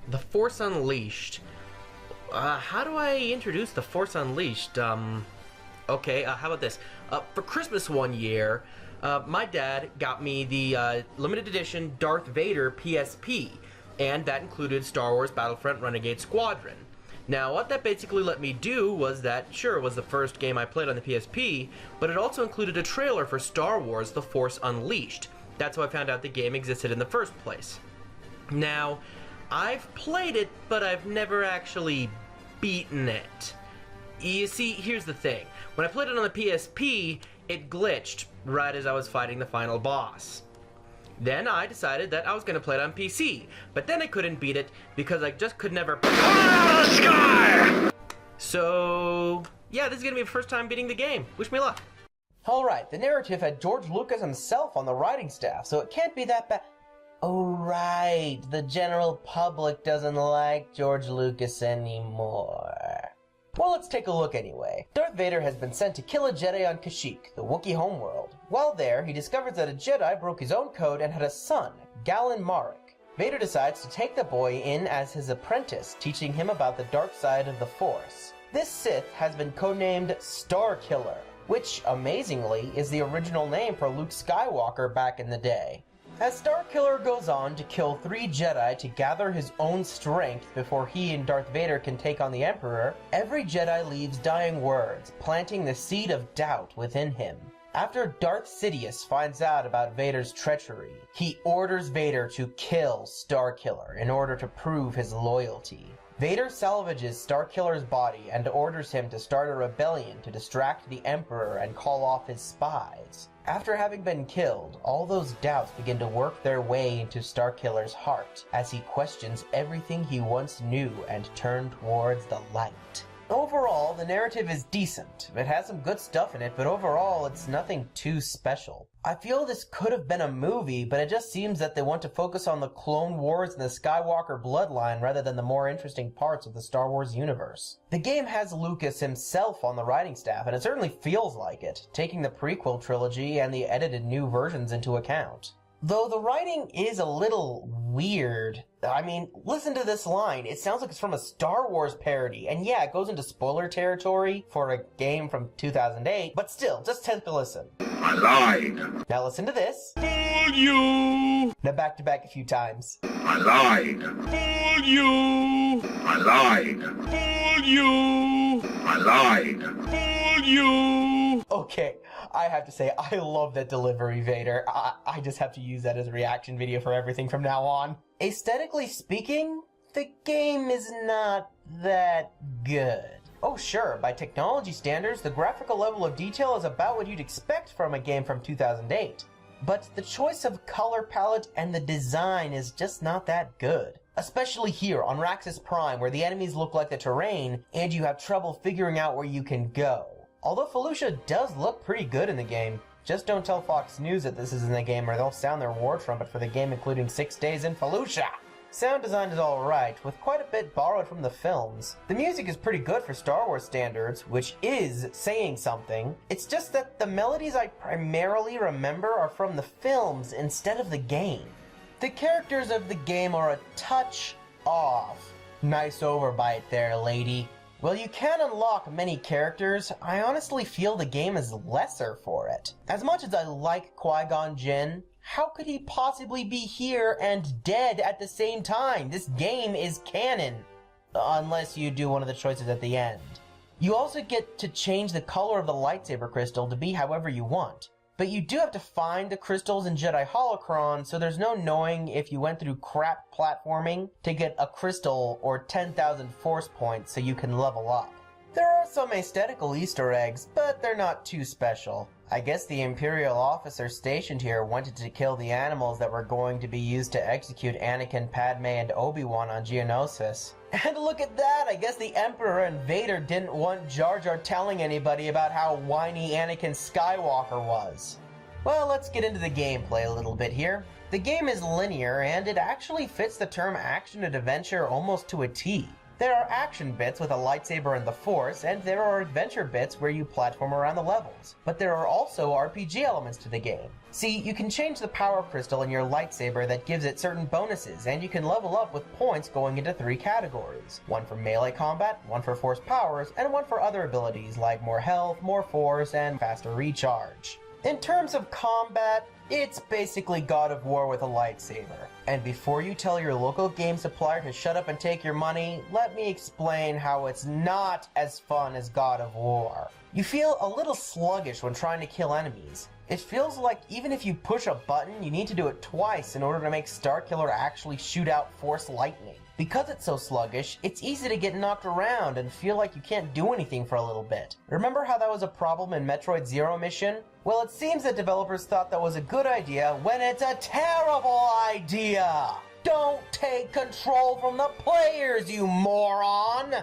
The Force Unleashed. How do I introduce the Force Unleashed? Okay, how about this? For Christmas one year, my dad got me the limited edition Darth Vader PSP, and that included Star Wars Battlefront Renegade Squadron. Now, what that basically let me do was that, sure, it was the first game I played on the PSP, but it also included a trailer for Star Wars The Force Unleashed. That's how I found out the game existed in the first place. Now, I've played it, but I've never actually beaten it. You see, here's the thing. When I played it on the PSP, it glitched right as I was fighting the final boss. Then I decided that I was going to play it on PC, but then I couldn't beat it because I just could never... Sky! So, yeah, this is going to be the first time beating the game. Wish me luck. Alright, the narrative had George Lucas himself on the writing staff, so it can't be that bad. Oh right, the general public doesn't like George Lucas anymore. Well, let's take a look anyway. Darth Vader has been sent to kill a Jedi on Kashyyyk, the Wookiee homeworld. While there, he discovers that a Jedi broke his own code and had a son, Galen Marek. Vader decides to take the boy in as his apprentice, teaching him about the dark side of the Force. This Sith has been codenamed Starkiller, which, amazingly, is the original name for Luke Skywalker back in the day. As Starkiller goes on to kill 3 Jedi to gather his own strength before he and Darth Vader can take on the Emperor, every Jedi leaves dying words, planting the seed of doubt within him. After Darth Sidious finds out about Vader's treachery, he orders Vader to kill Starkiller in order to prove his loyalty. Vader salvages Starkiller's body and orders him to start a rebellion to distract the Emperor and call off his spies. After having been killed, all those doubts begin to work their way into Starkiller's heart as he questions everything he once knew and turn towards the light. Overall, the narrative is decent. It has some good stuff in it, but overall, it's nothing too special. I feel this could have been a movie, but it just seems that they want to focus on the Clone Wars and the Skywalker bloodline rather than the more interesting parts of the Star Wars universe. The game has Lucas himself on the writing staff, and it certainly feels like it, taking the prequel trilogy and the edited new versions into account. Though the writing is a little weird. I mean, listen to this line. It sounds like it's from a Star Wars parody. And yeah, it goes into spoiler territory for a game from 2008. But still, just take a listen. I lied. Now listen to this. Fool you. Now back to back a few times. I lied. Fool you. I lied. Fool you. I lied. Fool you. Okay, I have to say, I love that delivery, Vader. I just have to use that as a reaction video for everything from now on. Aesthetically speaking, the game is not that good. Oh sure, by technology standards, the graphical level of detail is about what you'd expect from a game from 2008. But the choice of color palette and the design is just not that good. Especially here on Raxus Prime, where the enemies look like the terrain, and you have trouble figuring out where you can go. Although Felucia does look pretty good in the game, just don't tell Fox News that this is in the game or they'll sound their war trumpet for the game including 6 days in Felucia. Sound design is alright, with quite a bit borrowed from the films. The music is pretty good for Star Wars standards, which is saying something. It's just that the melodies I primarily remember are from the films instead of the game. The characters of the game are a touch off. Nice overbite there, lady. While you can unlock many characters, I honestly feel the game is lesser for it. As much as I like Qui-Gon Jinn, how could he possibly be here and dead at the same time? This game is canon. Unless you do one of the choices at the end. You also get to change the color of the lightsaber crystal to be however you want. But you do have to find the crystals in Jedi Holocron, so there's no knowing if you went through crap platforming to get a crystal or 10,000 force points so you can level up. There are some aesthetical Easter eggs, but they're not too special. I guess the Imperial officer stationed here wanted to kill the animals that were going to be used to execute Anakin, Padme, and Obi-Wan on Geonosis. And look at that! I guess the Emperor and Vader didn't want Jar Jar telling anybody about how whiny Anakin Skywalker was. Well, let's get into the gameplay a little bit here. The game is linear, and it actually fits the term action and adventure almost to a T. There are action bits with a lightsaber and the Force, and there are adventure bits where you platform around the levels. But there are also RPG elements to the game. See, you can change the power crystal in your lightsaber that gives it certain bonuses, and you can level up with points going into 3 categories. One for melee combat, one for force powers, and one for other abilities like more health, more force, and faster recharge. In terms of combat, it's basically God of War with a lightsaber. And before you tell your local game supplier to shut up and take your money, let me explain how it's not as fun as God of War. You feel a little sluggish when trying to kill enemies. It feels like even if you push a button, you need to do it twice in order to make Starkiller actually shoot out Force Lightning. Because it's so sluggish, it's easy to get knocked around and feel like you can't do anything for a little bit. Remember how that was a problem in Metroid Zero Mission? Well, it seems that developers thought that was a good idea when it's a terrible idea! Don't take control from the players, you moron!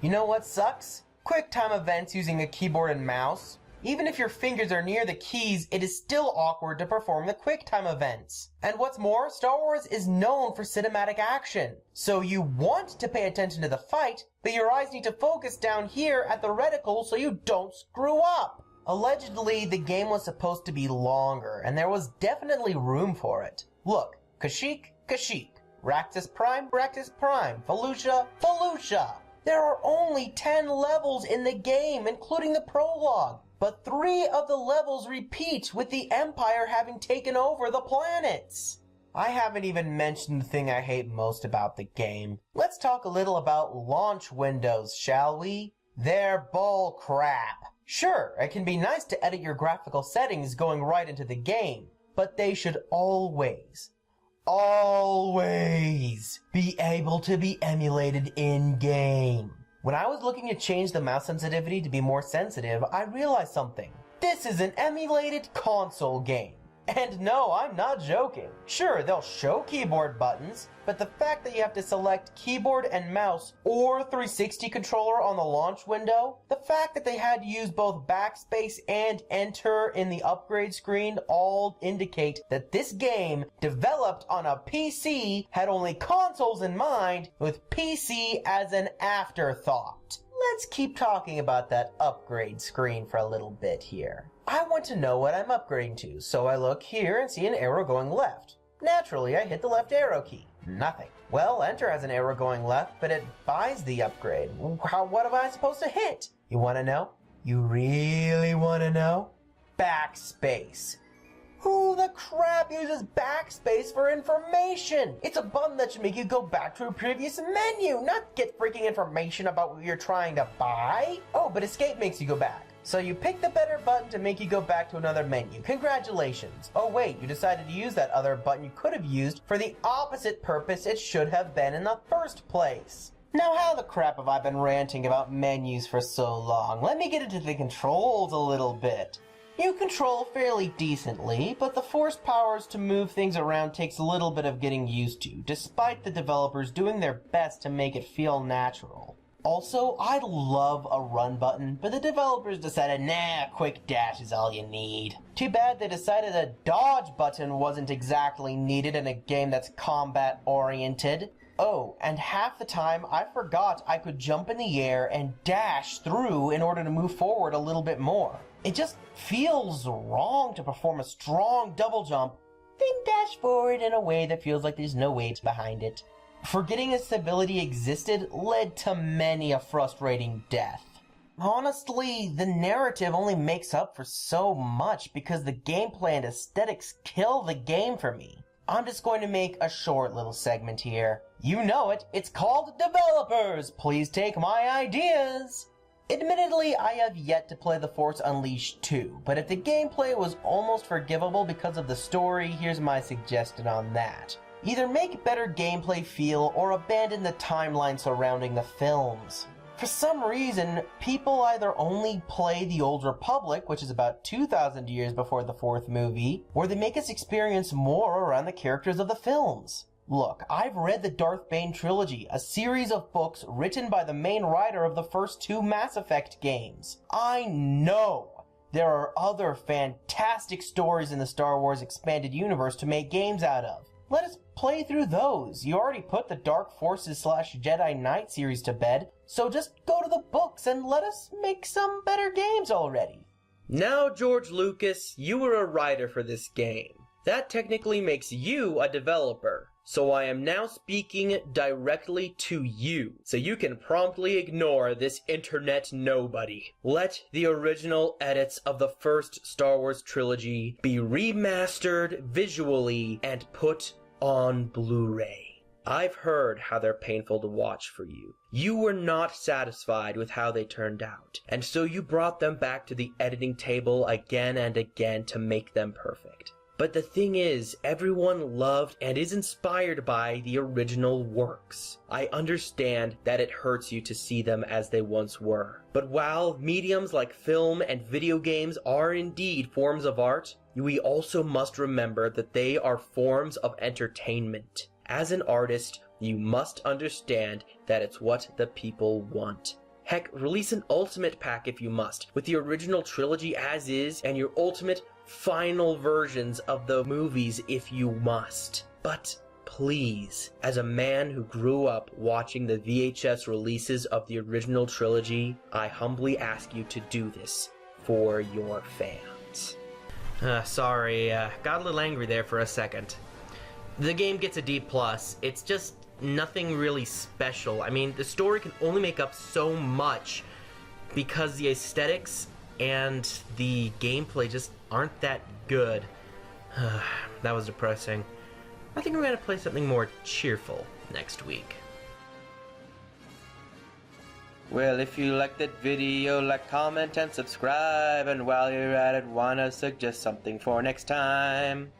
You know what sucks? QuickTime events using a keyboard and mouse. Even if your fingers are near the keys, it is still awkward to perform the QuickTime events. And what's more, Star Wars is known for cinematic action. So you want to pay attention to the fight, but your eyes need to focus down here at the reticle so you don't screw up. Allegedly, the game was supposed to be longer, and there was definitely room for it. Look, Kashyyyk, Kashyyyk. Raxus Prime, Raxus Prime. Felucia, Felucia. There are only 10 levels in the game, including the prologue. But 3 of the levels repeat, with the Empire having taken over the planets. I haven't even mentioned the thing I hate most about the game. Let's talk a little about launch windows, shall we? They're bull crap. Sure, it can be nice to edit your graphical settings going right into the game, but they should always be able to be emulated in-game. When I was looking to change the mouse sensitivity to be more sensitive, I realized something. This is an emulated console game. And no, I'm not joking. Sure, they'll show keyboard buttons, but the fact that you have to select keyboard and mouse or 360 controller on the launch window, the fact that they had to use both backspace and enter in the upgrade screen all indicate that this game, developed on a PC, had only consoles in mind, with PC as an afterthought. Let's keep talking about that upgrade screen for a little bit here. I want to know what I'm upgrading to, so I look here and see an arrow going left. Naturally, I hit the left arrow key. Nothing. Well, Enter has an arrow going left, but it buys the upgrade. What am I supposed to hit? You want to know? You really want to know? Backspace. Who the crap uses backspace for information? It's a button that should make you go back to a previous menu, not get freaking information about what you're trying to buy. Oh, but escape makes you go back. So you pick the better button to make you go back to another menu. Congratulations. Oh wait, you decided to use that other button you could have used for the opposite purpose it should have been in the first place. Now how the crap have I been ranting about menus for so long? Let me get into the controls a little bit. You control fairly decently, but the force powers to move things around takes a little bit of getting used to, despite the developers doing their best to make it feel natural. Also, I'd love a run button, but the developers decided, nah, quick dash is all you need. Too bad they decided a dodge button wasn't exactly needed in a game that's combat-oriented. Oh, and half the time I forgot I could jump in the air and dash through in order to move forward a little bit more. It just feels wrong to perform a strong double jump, then dash forward in a way that feels like there's no weight behind it. Forgetting its ability existed led to many a frustrating death. Honestly, the narrative only makes up for so much because the gameplay and aesthetics kill the game for me. I'm just going to make a short little segment here. You know it, it's called Developers! Please take my ideas! Admittedly, I have yet to play The Force Unleashed 2, but if the gameplay was almost forgivable because of the story, here's my suggestion on that. Either make better gameplay feel or abandon the timeline surrounding the films. For some reason, people either only play The Old Republic, which is about 2,000 years before the fourth movie, or they make us experience more around the characters of the films. Look, I've read the Darth Bane trilogy, a series of books written by the main writer of the first 2 Mass Effect games. I know there are other fantastic stories in the Star Wars expanded universe to make games out of. let us play through those. You already put the Dark Forces / Jedi Knight series to bed, so just go to the books and let us make some better games already. Now, George Lucas, you were a writer for this game. That technically makes you a developer. So I am now speaking directly to you, so you can promptly ignore this internet nobody. Let the original edits of the first Star Wars trilogy be remastered visually and put on Blu-ray. I've heard how they're painful to watch for you. You were not satisfied with how they turned out, and so you brought them back to the editing table again and again to make them perfect. But the thing is, everyone loved and is inspired by the original works. I understand that it hurts you to see them as they once were. But while mediums like film and video games are indeed forms of art, we also must remember that they are forms of entertainment. As an artist, you must understand that it's what the people want. Heck, release an Ultimate Pack if you must, with the original trilogy as is, and your ultimate final versions of the movies if you must. But please, as a man who grew up watching the VHS releases of the original trilogy, I humbly ask you to do this for your fans. Sorry, got a little angry there for a second. The game gets a D+. It's just nothing really special. I mean, the story can only make up so much because the aesthetics and the gameplay just aren't that good. That was depressing. I think we're gonna play something more cheerful next week. Well, if you liked that video, like, comment, and subscribe. And while you're at it, wanna suggest something for next time?